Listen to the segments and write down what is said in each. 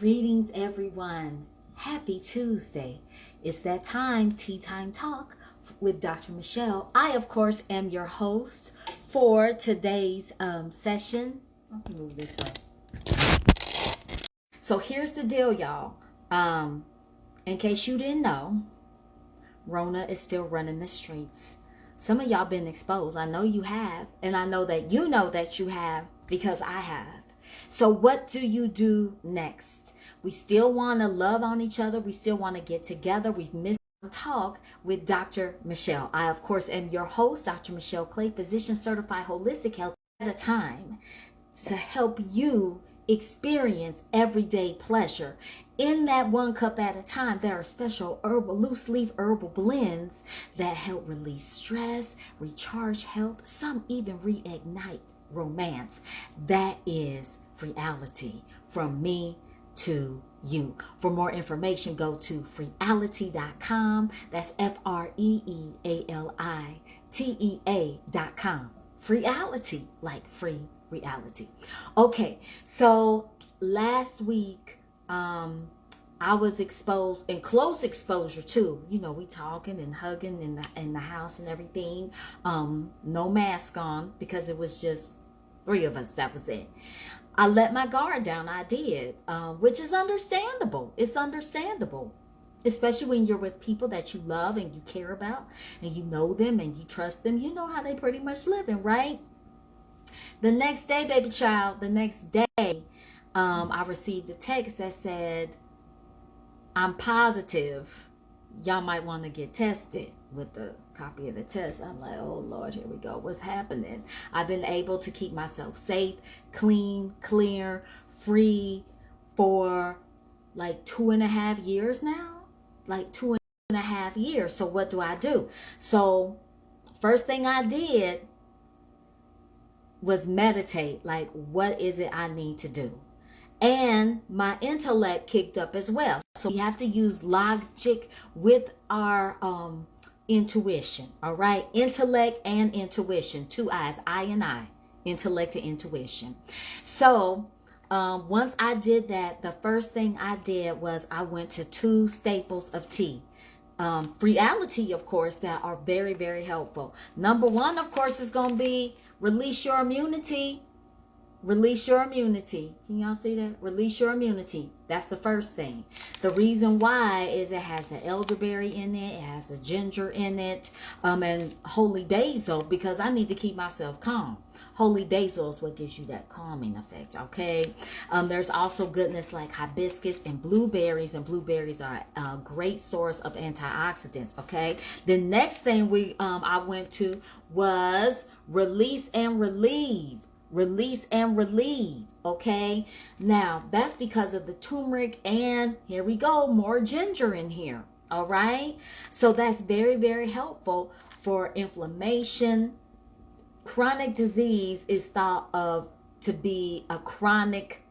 Greetings, everyone. Happy Tuesday. It's that time, Tea Time Talk with Dr. Michelle. I, of course, am your host for today's session. Let me move this up. So here's the deal, y'all. In case you didn't know, Rona is still running the streets. Some of y'all been exposed. I know you have, and I know that you have because I have. So what do you do next? We still want to love on each other. We still want to get together. We've missed talk with Dr. Michelle. I, of course, am your host, Dr. Michelle Clay, physician certified holistic health at a time to help you experience everyday pleasure. In that one cup at a time, there are special loose leaf herbal blends that help release stress, recharge health, some even reignite romance. That is Freeality, from me to you. For more information, go to freeality.com. That's FREEALITEA.com. Freeality, like free reality. Okay, so last week, I was exposed in close exposure too. You know, we talking and hugging in the house and everything. No mask on because it was just three of us. That was it. I let my guard down. I did, which is understandable. It's understandable, especially when you're with people that you love and you care about and you know them and you trust them. You know how they pretty much living, right? The next day, baby child, I received a text that said, I'm positive y'all might want to get tested, with the copy of the test. I'm like, oh Lord, here we go. What's happening? I've been able to keep myself safe, clean, clear, free for like 2.5 years now. Like 2.5 years. So what do? So first thing I did was meditate. Like, what is it I need to do? And my intellect kicked up as well. So we have to use logic with our intuition. All right. Intellect and intuition. Two eyes, I and I. Intellect and intuition. So once I did that, the first thing I did was I went to 2 staples of tea. Freeality, of course, that are very, very helpful. Number 1, of course, is going to be release your immunity. Release your immunity. Can y'all see that? Release your immunity. That's the first thing. The reason why is it has the elderberry in it. It has the ginger in it. And holy basil, because I need to keep myself calm. Holy basil is what gives you that calming effect, okay? There's also goodness like hibiscus and blueberries are a great source of antioxidants, okay? The next thing I went to was release and relieve. Release and relieve, okay? Now, that's because of the turmeric, and here we go, more ginger in here, all right? So that's very, very helpful for inflammation. Chronic disease is thought of to be a chronic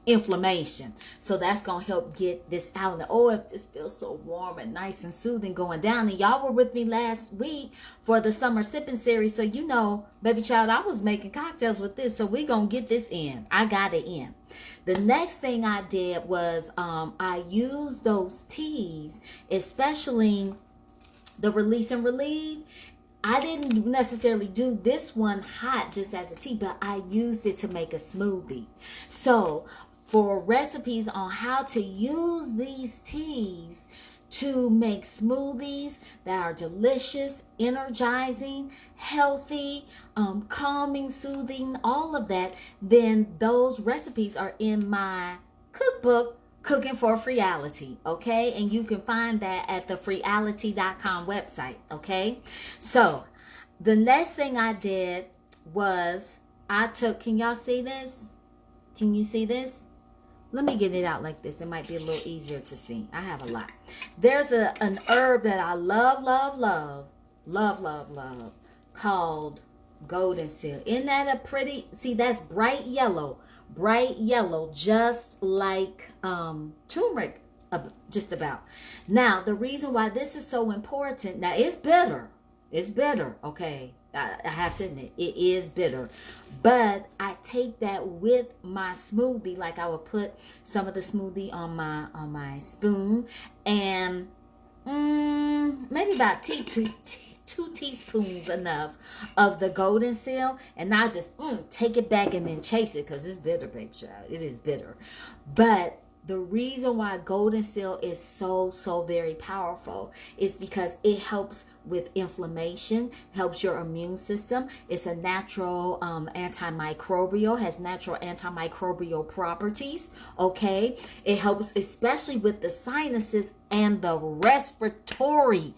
inflammation. So that's going to help get this out. And it just feels so warm and nice and soothing going down. And y'all were with me last week for the summer sipping series. So, you know, baby child, I was making cocktails with this. So we're going to get this in. I got it in. The next thing I did was I used those teas, especially the release and relieve. I didn't necessarily do this one hot just as a tea, but I used it to make a smoothie. So for recipes on how to use these teas to make smoothies that are delicious, energizing, healthy, calming, soothing, all of that, then those recipes are in my cookbook, Cooking for Freeality, okay? And you can find that at the freeality.com website, okay? So the next thing I did was can y'all see this? Can you see this? Let me get it out like this. It might be a little easier to see. I have a lot. There's an herb that I love, called golden seal. Isn't that a pretty, see, that's bright yellow, just like turmeric, just about. Now, the reason why this is so important, now it's bitter, okay? I have to admit, it is bitter. But I take that with my smoothie. Like I would put some of the smoothie on my spoon, and maybe about two teaspoons enough of the golden seal, and I just take it back and then chase it, because it's bitter, baby child. It is bitter. But the reason why golden seal is so very powerful is because it helps with inflammation, helps your immune system. It's a natural antimicrobial, has natural antimicrobial properties. Okay, it helps especially with the sinuses and the respiratory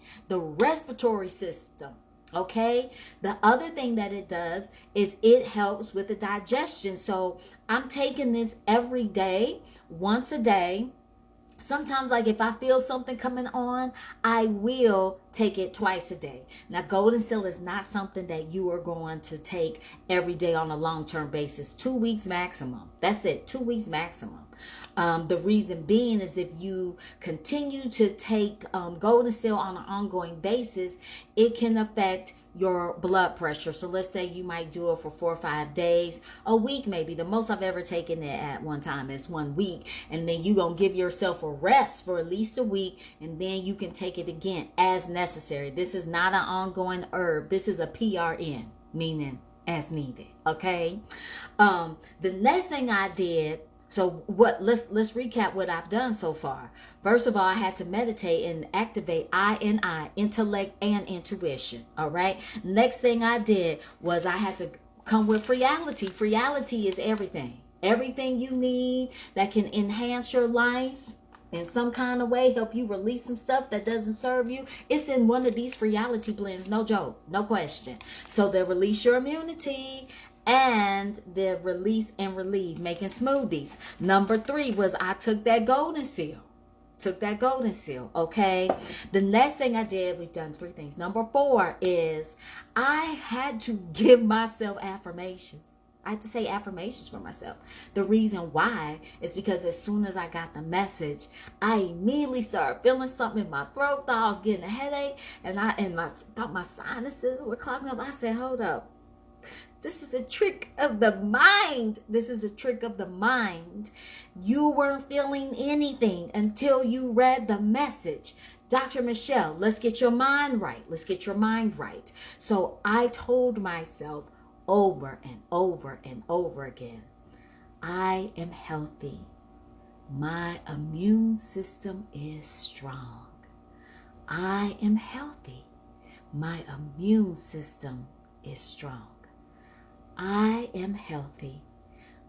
system. Okay, the other thing that it does is it helps with the digestion. So I'm taking this every day, once a day. Sometimes, like if I feel something coming on, I will take it twice a day. Now, golden seal is not something that you are going to take every day on a long-term basis. 2 weeks maximum. That's it. 2 weeks maximum. The reason being is if you continue to take golden seal on an ongoing basis, it can affect your blood pressure. So let's say you might do it for 4 or 5 days, a week maybe. The most I've ever taken it at one time is 1 week. And then you gonna give yourself a rest for at least a week, and then you can take it again as necessary. This is not an ongoing herb. This is a PRN, meaning as needed. Okay. The next thing I did, so let's recap what I've done so far. First of all, I had to meditate and activate I, intellect and intuition. All right. Next thing I did was I had to come with Freality. Freality is everything. Everything you need that can enhance your life in some kind of way, help you release some stuff that doesn't serve you. It's in one of these Freality blends. No joke. No question. So they release your immunity, and the release and relieve, making smoothies. Number 3 was I took that golden seal. Okay. The next thing I did, we've done 3 things. Number 4 is I had to give myself affirmations. I had to say affirmations for myself. The reason why is because as soon as I got the message, I immediately started feeling something in my throat. Thought I was getting a headache, and thought my sinuses were clogging up. I said, hold up. This is a trick of the mind. You weren't feeling anything until you read the message. Dr. Michelle, let's get your mind right. So I told myself over and over and over again, I am healthy. My immune system is strong. I am healthy. My immune system is strong. I am healthy.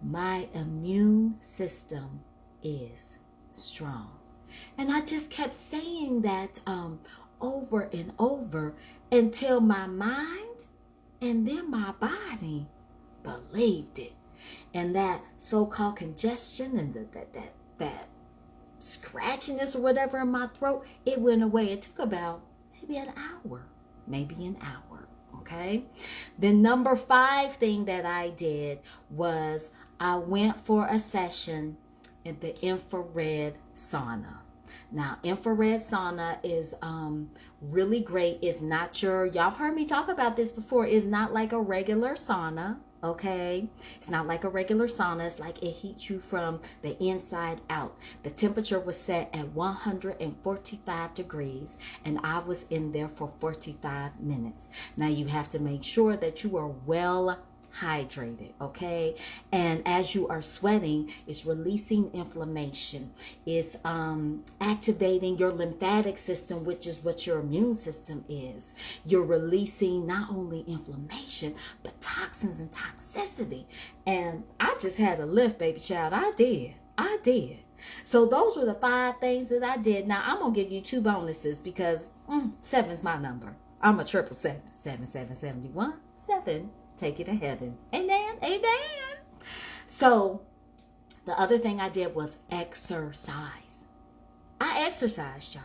My immune system is strong. And I just kept saying that over and over until my mind and then my body believed it. And that so-called congestion and that scratchiness or whatever in my throat, it went away. It took about maybe an hour. Okay. The number 5 thing that I did was I went for a session in the infrared sauna. Now, infrared sauna is really great. It's not y'all have heard me talk about this before. It's not like a regular sauna. Okay, it's not like a regular sauna. It's like it heats you from the inside out. The temperature was set at 145 degrees, and I was in there for 45 minutes. Now you have to make sure that you are well hydrated, okay? And as you are sweating, it's releasing inflammation. It's activating your lymphatic system, which is what your immune system is. You're releasing not only inflammation, but toxins and toxicity. And I just had a lift, baby child. I did. So those were the 5 things that I did. Now I'm gonna give you 2 bonuses because 7's my number. I'm a 777. 7771 7. Take you to heaven. Amen. So the other thing I did was exercise. I exercised,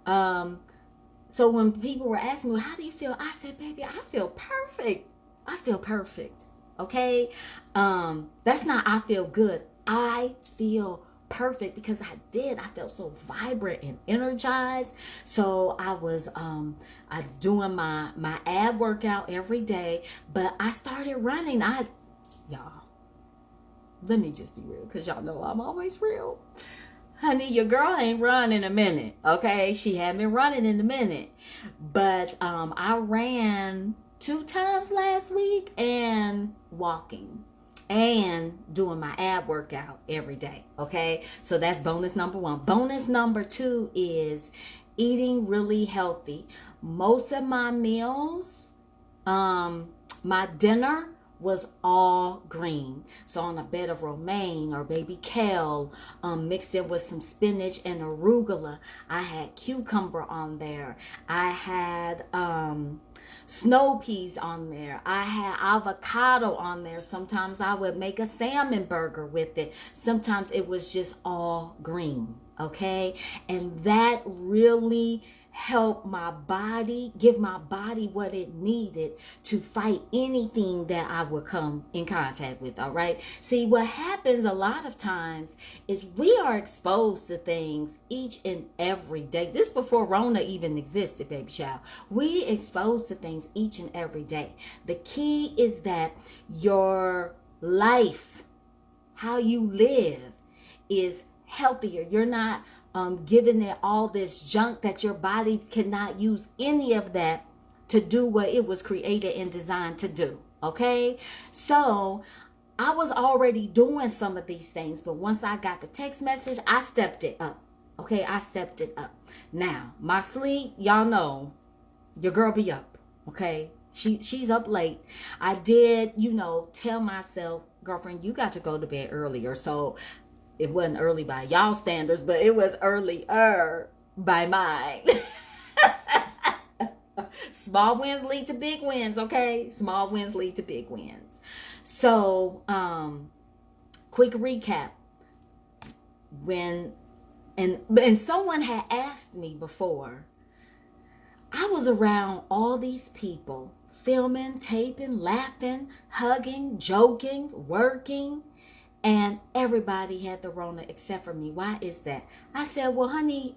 y'all. So when people were asking me, well, how do you feel? I said, baby, I feel perfect. Okay. That's not I feel good. I feel perfect because I felt so vibrant and energized. So I was I doing my ab workout every day, but I started running. Y'all, let me just be real, because y'all know I'm always real. Honey, your girl ain't run in a minute, okay? She hadn't been running in a minute. But I ran 2 times last week and walking and doing my ab workout every day, okay? So that's bonus number 1. Bonus number 2 is eating really healthy. Most of my meals, my dinner was all green. So on a bed of romaine or baby kale, mixed in with some spinach and arugula. I had cucumber on there. I had snow peas on there. I had avocado on there. Sometimes I would make a salmon burger with it. Sometimes it was just all green. Okay. And that really help my body, give my body what it needed to fight anything that I would come in contact with. All right. See, what happens a lot of times is we are exposed to things each and every day. This before Rona even existed, baby child. We exposed to things each and every day. The key is that your life, how you live, is healthier. You're not giving it all this junk that your body cannot use any of that to do what it was created and designed to do. Okay. So I was already doing some of these things, but once I got the text message, I stepped it up. Okay. I stepped it up. Now my sleep, y'all know your girl be up. Okay. She's up late. I did, tell myself, girlfriend, you got to go to bed earlier. So it wasn't early by y'all standards, but it was earlier by mine. Small wins lead to big wins, okay? Small wins lead to big wins. So, quick recap. And someone had asked me before, I was around all these people, filming, taping, laughing, hugging, joking, working, and everybody had the Rona except for me. Why is that? I said, well, honey,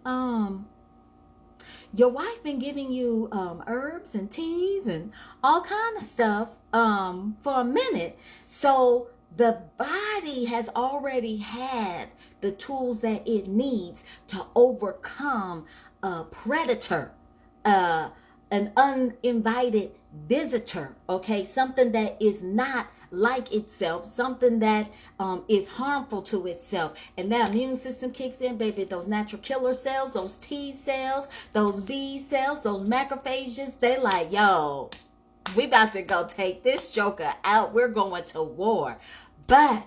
your wife been giving you herbs and teas and all kind of stuff for a minute. So the body has already had the tools that it needs to overcome a predator, an uninvited visitor, okay? Something that is not like itself, something that is harmful to itself. And that immune system kicks in, baby. Those natural killer cells, those T cells, those B cells, those macrophages, they like, yo, we about to go take this joker out. We're going to war. But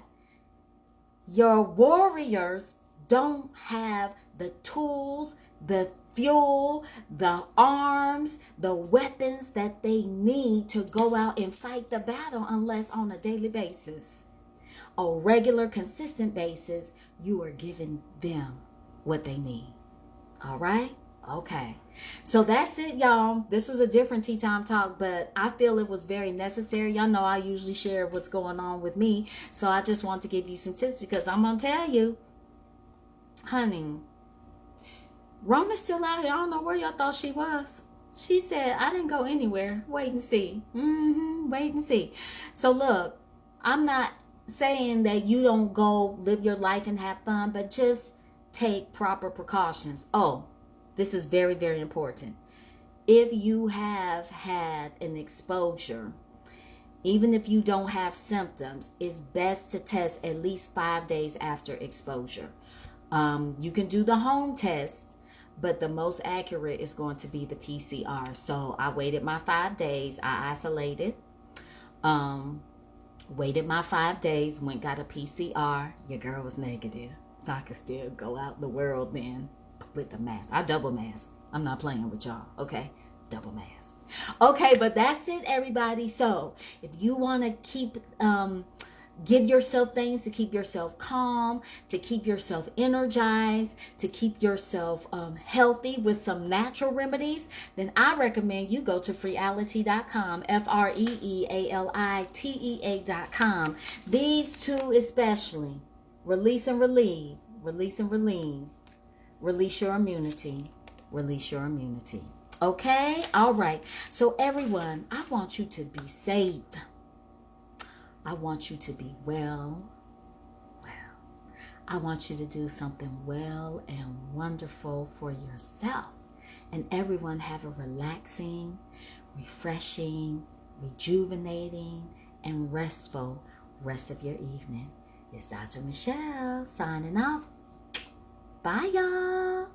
your warriors don't have the tools, the fuel, the arms, the weapons that they need to go out and fight the battle unless on a daily basis, a regular, consistent basis, you are giving them what they need. All right? Okay. So that's it, y'all. This was a different tea time talk, but I feel it was very necessary. Y'all know I usually share what's going on with me. So I just want to give you some tips because I'm going to tell you, honey, Rona's still out here. I don't know where y'all thought she was. She said, I didn't go anywhere. Wait and see. Wait and see. So look, I'm not saying that you don't go live your life and have fun, but just take proper precautions. Oh, this is very, very important. If you have had an exposure, even if you don't have symptoms, it's best to test at least 5 days after exposure. You can do the home test, but the most accurate is going to be the PCR. So I waited my 5 days. I isolated. Waited my 5 days. Went got a PCR. Your girl was negative. So I could still go out the world then with the mask. I double mask. I'm not playing with y'all. Okay? Double mask. Okay, but that's it, everybody. So if you want to keep... give yourself things to keep yourself calm, to keep yourself energized, to keep yourself healthy with some natural remedies, then I recommend you go to freeality.com, freealitea.com. These two especially, release and relieve, Release and release. Release your immunity. Release your immunity. Okay? All right. So everyone, I want you to be safe. I want you to be well. I want you to do something well and wonderful for yourself. And everyone have a relaxing, refreshing, rejuvenating, and restful rest of your evening. It's Dr. Michelle signing off. Bye, y'all.